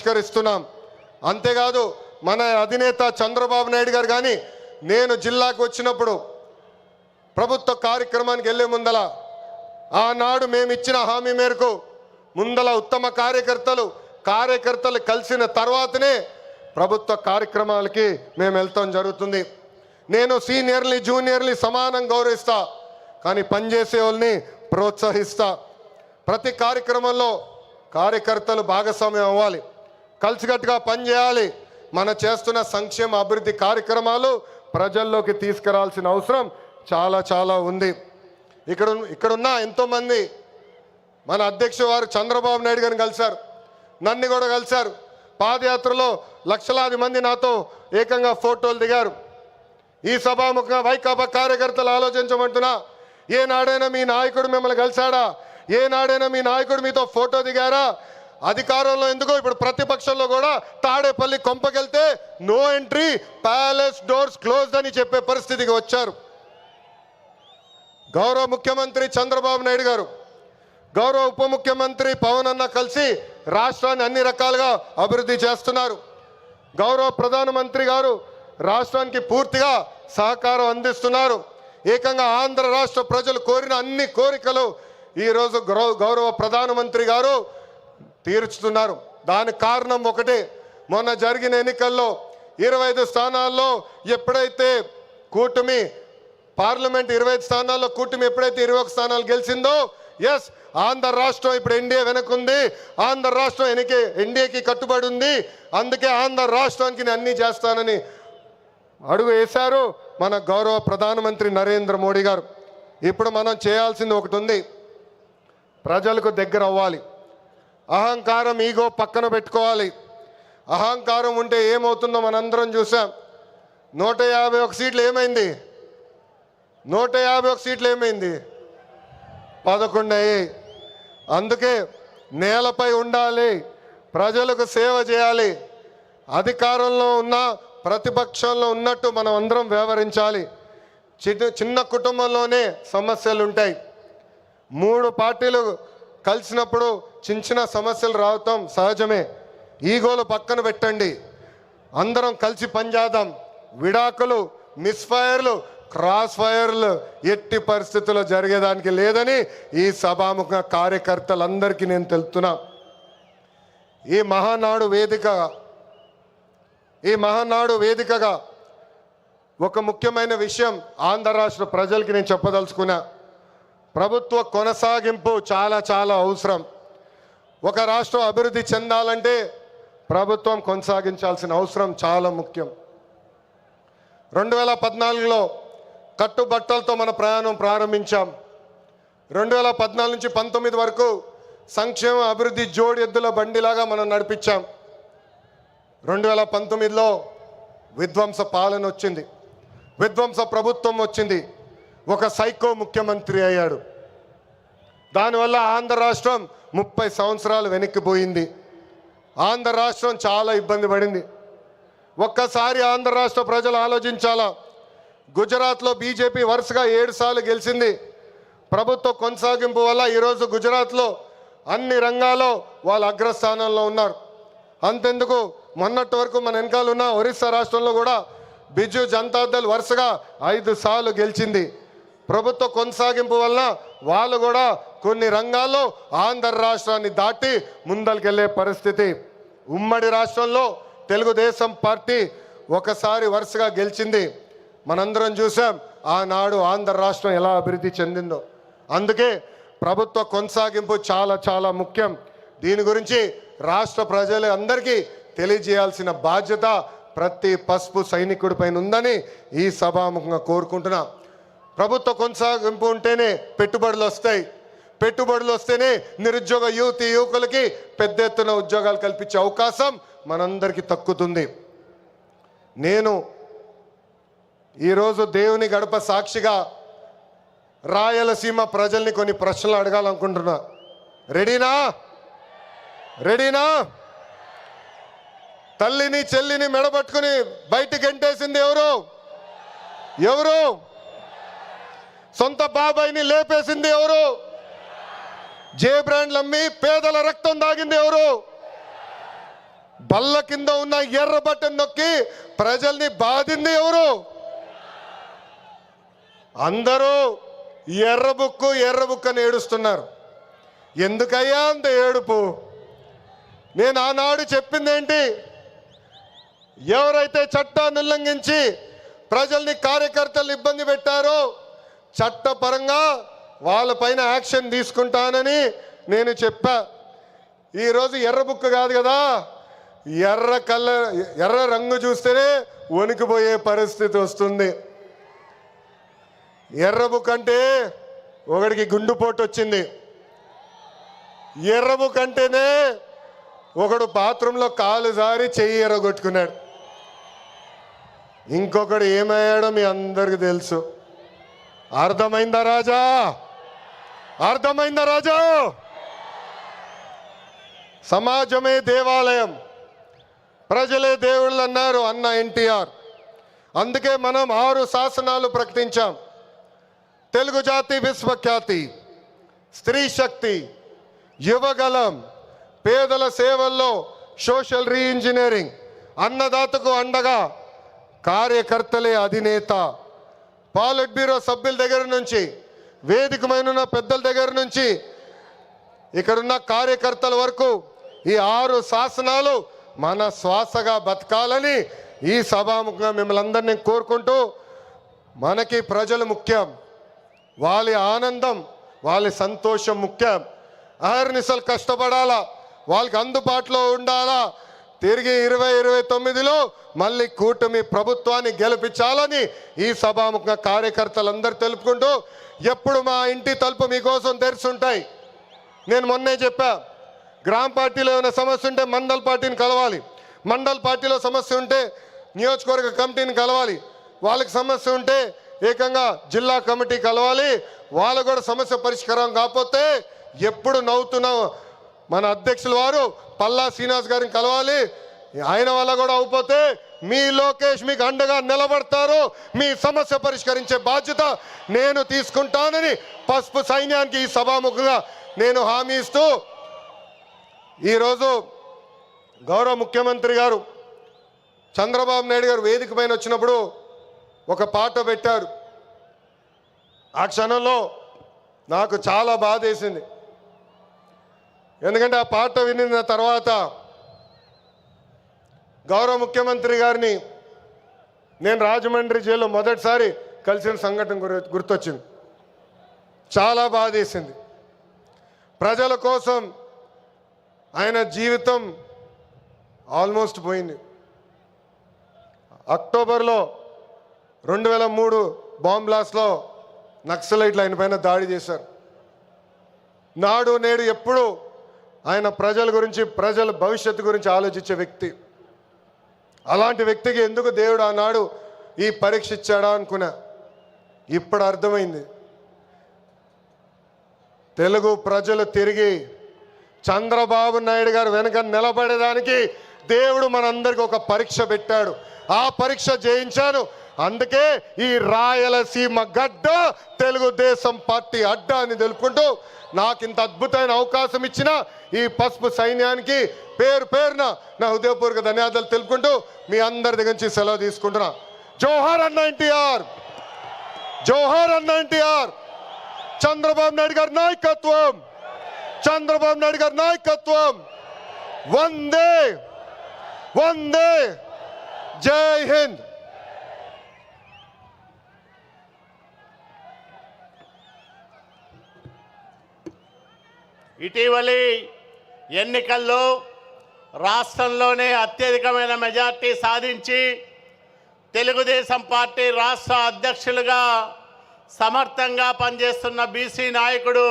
పరిష్కరిస్తున్నాం. అంతేకాదు మన అధినేత చంద్రబాబు నాయుడు గారు కానీ నేను జిల్లాకు వచ్చినప్పుడు ప్రభుత్వ కార్యక్రమానికి వెళ్ళే ముందల ఆనాడు మేము ఇచ్చిన హామీ మేరకు ముందల ఉత్తమ కార్యకర్తలు కలిసిన తర్వాతనే ప్రభుత్వ కార్యక్రమాలకి మేము వెళ్తాం జరుగుతుంది. నేను సీనియర్ని జూనియర్ని సమానం గౌరవిస్తా, కానీ పనిచేసే వాళ్ళని ప్రోత్సహిస్తా. ప్రతి కార్యక్రమంలో కార్యకర్తలు భాగస్వామ్యం అవ్వాలి, కలిసికట్టుగా పనిచేయాలి. మన చేస్తున్న సంక్షేమ అభివృద్ధి కార్యక్రమాలు ప్రజల్లోకి తీసుకురావాల్సిన అవసరం చాలా ఉంది. ఇక్కడున్న ఎంతోమంది మన అధ్యక్షుడు వారు చంద్రబాబు నాయుడు గారిని కలిశారు, నన్ను కూడా కలిశారు. పాదయాత్రలో లక్షలాది మంది నాతో ఏకంగా ఫోటోలు దిగారు. ఈ సభాముఖంగా వైకాపా కార్యకర్తలు ఆలోచించమంటున్నా, ఏనాడైనా మీ నాయకుడు మిమ్మల్ని కలిశాడా? ఏనాడైనా మీ నాయకుడు మీతో ఫోటో దిగారా? అధికారంలో ఎందుకో ఇప్పుడు ప్రతిపక్షంలో కూడా తాడేపల్లి కొంపకెళ్తే no entry, palace doors closed అని చెప్పే పరిస్థితికి వచ్చారు. గౌరవ ముఖ్యమంత్రి చంద్రబాబు నాయుడు గారు, గౌరవ ఉప ముఖ్యమంత్రి పవన్ అన్న కలిసి రాష్ట్రాన్ని అన్ని రకాలుగా అభివృద్ధి చేస్తున్నారు. గౌరవ ప్రధానమంత్రి గారు రాష్ట్రానికి పూర్తిగా సహకారం అందిస్తున్నారు. ఏకంగా ఆంధ్ర రాష్ట్ర ప్రజలు కోరిన అన్ని కోరికలు ఈరోజు గౌరవ ప్రధానమంత్రి గారు తీర్చుతున్నారు. దానికి కారణం ఒకటే, మొన్న జరిగిన ఎన్నికల్లో 25 స్థానాల్లో ఎప్పుడైతే కూటమి పార్లమెంట్ 25 స్థానాల్లో కూటమి ఎప్పుడైతే 21 స్థానాలు గెలిచిందో, ఎస్ ఆంధ్ర రాష్ట్రం ఇప్పుడు ఎన్డీఏ వెనకుంది, ఆంధ్ర రాష్ట్రం ఎన్డీఏకి కట్టుబడి ఉంది. అందుకే ఆంధ్ర రాష్ట్రానికి నేను అన్నీ చేస్తానని అడుగు వేశారు మన గౌరవ ప్రధానమంత్రి నరేంద్ర మోడీ గారు. ఇప్పుడు మనం చేయాల్సింది ఒకటి ఉంది, ప్రజలకు దగ్గర అవ్వాలి. అహంకారం ఈగో పక్కన పెట్టుకోవాలి. అహంకారం ఉంటే ఏమవుతుందో మనందరం చూసాం. 151 సీట్లు ఏమైంది? 151 సీట్లు ఏమైంది? 11 అయ్యాయి. అందుకే నేలపై ఉండాలి, ప్రజలకు సేవ చేయాలి. అధికారంలో ఉన్న ప్రతిపక్షంలో ఉన్నట్టు మనం అందరం వ్యవహరించాలి. చిన్న కుటుంబంలోనే సమస్యలు ఉంటాయి. 3 పార్టీలు కలిసినప్పుడు చిన్న సమస్యలు రావటం సహజమే. ఈగోలు పక్కన పెట్టండి, అందరం కలిసి పనిచేద్దాం. విడాకులు, మిస్ఫైర్లు, క్రాస్ ఫైర్లు ఎట్టి పరిస్థితుల్లో జరిగేదానికి లేదని ఈ సభాముఖ కార్యకర్తలందరికీ నేను తెలుపుతున్నా. ఈ మహానాడు వేదికగా ఒక ముఖ్యమైన విషయం ఆంధ్ర రాష్ట్ర ప్రజలకి నేను చెప్పదలుచుకున్నా. ప్రభుత్వ కొనసాగింపు చాలా అవసరం. ఒక రాష్ట్రం అభివృద్ధి చెందాలంటే ప్రభుత్వం కొనసాగించాల్సిన అవసరం చాలా ముఖ్యం. 2014లో కట్టుబట్టలతో మన ప్రయాణం ప్రారంభించాం. 2014 నుంచి 19 వరకు సంక్షేమ అభివృద్ధి జోడి ఎద్దుల బండిలాగా మనం నడిపించాం. 2019లో విధ్వంస పాలన వచ్చింది, విధ్వంస ప్రభుత్వం వచ్చింది, ఒక సైకో ముఖ్యమంత్రి అయ్యాడు. దానివల్ల ఆంధ్ర రాష్ట్రం 30 సంవత్సరాలు వెనక్కిపోయింది. ఆంధ్ర రాష్ట్రం చాలా ఇబ్బంది పడింది. ఒక్కసారి ఆంధ్ర రాష్ట్ర ప్రజలు ఆలోచించాలా. గుజరాత్లో బీజేపీ వరుసగా 7 సార్లు గెలిచింది. ప్రభుత్వ కొనసాగింపు వల్ల ఈరోజు గుజరాత్లో అన్ని రంగాల్లో వాళ్ళు అగ్రస్థానంలో ఉన్నారు. అంతెందుకు, మొన్నటి వరకు మన వెనకాల ఉన్న ఒరిస్సా రాష్ట్రంలో కూడా బిజు జనతాదళ్ వరుసగా 5 సార్లు గెలిచింది. ప్రభుత్వ కొనసాగింపు వలన వాళ్ళు కూడా కొన్ని రంగాల్లో ఆంధ్ర రాష్ట్రాన్ని దాటి ముందరికెళ్ళే పరిస్థితి. ఉమ్మడి రాష్ట్రంలో తెలుగుదేశం పార్టీ ఒకసారి వరుసగా గెలిచింది. మనందరం చూసాం ఆనాడు ఆంధ్ర రాష్ట్రం ఎలా అభివృద్ధి చెందిందో. అందుకే ప్రభుత్వ కొనసాగింపు చాలా ముఖ్యం. దీని గురించి రాష్ట్ర ప్రజలందరికీ తెలియజేయాల్సిన బాధ్యత ప్రతి పసుపు సైనికుడి పైన ఉందని ఈ సభాముఖంగా కోరుకుంటున్నా. ప్రభుత్వ కొనసాగింపు ఉంటేనే పెట్టుబడులు వస్తాయి, పెట్టుబడులు వస్తేనే నిరుద్యోగ యువకులకి పెద్ద ఎత్తున ఉద్యోగాలు కల్పించే అవకాశం మనందరికీ దక్కుతుంది. నేను ఈరోజు దేవుని గడప సాక్షిగా రాయలసీమ ప్రజల్ని కొన్ని ప్రశ్నలు అడగాలనుకుంటున్నా. రెడీనా? తల్లిని చెల్లిని మెడబట్టుకుని బయటికి ఎంటేసింది ఎవరు? సొంత బాబాయిని లేపేసింది ఎవరు? జే బ్రాండ్లు అమ్మి పేదల రక్తం దాగింది ఎవరు? బల్ల కింద ఉన్న ఎర్ర బటన్ నొక్కి ప్రజల్ని బాధింది ఎవరు? అందరూ ఎర్ర బుక్కు అని ఏడుస్తున్నారు. ఎందుకయ్యా అంత ఏడుపు? నేను ఆనాడు చెప్పింది ఏంటి? ఎవరైతే చట్టాన్ని ఉల్లంఘించి ప్రజల్ని కార్యకర్తలు ఇబ్బంది పెట్టారో చట్టపరంగా వాళ్ళపైన యాక్షన్ తీసుకుంటానని నేను చెప్పా. ఈరోజు ఎర్ర బుక్ కాదు కదా, ఎర్ర రంగు చూస్తేనే వణికిపోయే పరిస్థితి వస్తుంది. ఎర్ర బుక్ అంటే ఒకడికి గుండుపోటు వచ్చింది. ఎర్ర బుక్ అంటేనే ఒకడు బాత్రూంలో కాలు జారి చెయ్యి ఎర్రగొట్టుకున్నాడు. ఇంకొకడు ఏమయ్యాడో మీ అందరికి తెలుసు. అర్థమైందా రాజా? అర్థమైందా రాజా? సమాజమే దేవాలయం, ప్రజలే దేవుళ్ళు అన్నారు అన్న ఎన్టీఆర్. అందుకే మనం 6 శాసనాలు ప్రకటించాం. తెలుగు జాతి విశ్వఖ్యాతి, స్త్రీ శక్తి, యువగలం, పేదల సేవల్లో సోషల్ రీఇంజనీరింగ్, అన్నదాతకు అండగా కార్యకర్తలే అధినేత. పాలిట్ బ్యూరో సభ్యుల దగ్గర నుంచి, వేదికమైన పెద్దల దగ్గర నుంచి, ఇక్కడున్న కార్యకర్తల వరకు ఈ 6 శాసనాలు మన శ్వాసగా బతకాలని ఈ సభాముఖంగా మిమ్మల్ని అందరినీ కోరుకుంటూ, మనకి ప్రజలు ముఖ్యం, వాళ్ళ ఆనందం, వాళ్ళ సంతోషం ముఖ్యం. అహర్నిశలు కష్టపడాలా, వాళ్ళకి అందుబాటులో ఉండాలా. తిరిగి 2029లో మళ్ళీ కూటమి ప్రభుత్వాన్ని గెలిపించాలని ఈ సభాముఖంగా కార్యకర్తలందరూ తెలుపుకుంటూ, ఎప్పుడు మా ఇంటి తలుపు మీకోసం తెరుచుంటాయి. నేను మొన్నే చెప్పా, గ్రామ పార్టీలో ఏమైనా సమస్య ఉంటే మండల్ పార్టీని కలవాలి, మండల్ పార్టీలో సమస్య ఉంటే నియోజకవర్గ కమిటీని కలవాలి, వాళ్ళకి సమస్య ఉంటే ఏకంగా జిల్లా కమిటీ కలవాలి. వాళ్ళు కూడా సమస్య పరిష్కారం కాకపోతే ఎప్పుడు నవ్వుతున్నాం మన అధ్యక్షుల వారు పల్లా శ్రీనివాస్ గారిని కలవాలి. ఆయన వల్ల కూడా అయిపోతే మీ లోకేష్ మీకు అండగా నిలబడతారు. మీ సమస్య పరిష్కరించే బాధ్యత నేను తీసుకుంటానని పసుపు సైన్యానికి ఈ సభాముఖంగా నేను హామీ ఇస్తూ, ఈరోజు గౌరవ ముఖ్యమంత్రి గారు చంద్రబాబు నాయుడు గారు వేదిక పైన వచ్చినప్పుడు ఒక పాట పెట్టారు. ఆ క్షణంలో నాకు చాలా బాధ వేసింది. ఎందుకంటే ఆ పాట వినిన తర్వాత గౌరవ ముఖ్యమంత్రి గారిని నేను రాజమండ్రి జైల్లో మొదటిసారి కలిసిన సంఘటన గుర్తొచ్చింది. చాలా బాధ వేసింది. ప్రజల కోసం ఆయన జీవితం ఆల్మోస్ట్ పోయింది. అక్టోబర్లో 2003 బాంబ్ బ్లాస్ట్లో నక్సలైట్లు ఆయన పైన దాడి చేశారు. నాడు నేడు ఎప్పుడు ఆయన ప్రజల గురించి, ప్రజల భవిష్యత్తు గురించి ఆలోచించే వ్యక్తి. అలాంటి వ్యక్తికి ఎందుకు దేవుడు ఆనాడు ఈ పరీక్ష ఇచ్చాడా అనుకున్నా. ఇప్పుడు అర్థమైంది. తెలుగు ప్రజలు తిరిగి చంద్రబాబు నాయుడు గారు వెనక నిలబడేదానికి దేవుడు మనందరికీ ఒక పరీక్ష పెట్టాడు. ఆ పరీక్ష జయించాను. అందుకే ఈ రాయలసీమ గడ్డ తెలుగుదేశం పార్టీ అడ్డ అని తెలుపుకుంటూ, నాకు ఇంత అద్భుతమైన అవకాశం ఇచ్చిన ఈ పసుపు సైన్యానికి పేరు పేరున నా హృదయపూర్వక ధన్యవాదాలు తెలుపుకుంటూ మీ అందరి దగ్గర నుంచి సెలవు తీసుకుంటున్నా. జోహార్ అన్న ఎన్టీఆర్, జోహార్ అన్న ఎన్టీఆర్. చంద్రబాబు నాయుడు గారి నాయకత్వం, చంద్రబాబు నాయుడు గారి నాయకత్వం. వందే వందే, జై హింద్. ఇటీవలి ఎన్నికల్లో రాష్ట్రంలోనే అత్యధికమైన మెజార్టీ సాధించి తెలుగుదేశం పార్టీ రాష్ట్ర అధ్యక్షులుగా సమర్థంగా పనిచేస్తున్న బీసీ నాయకుడు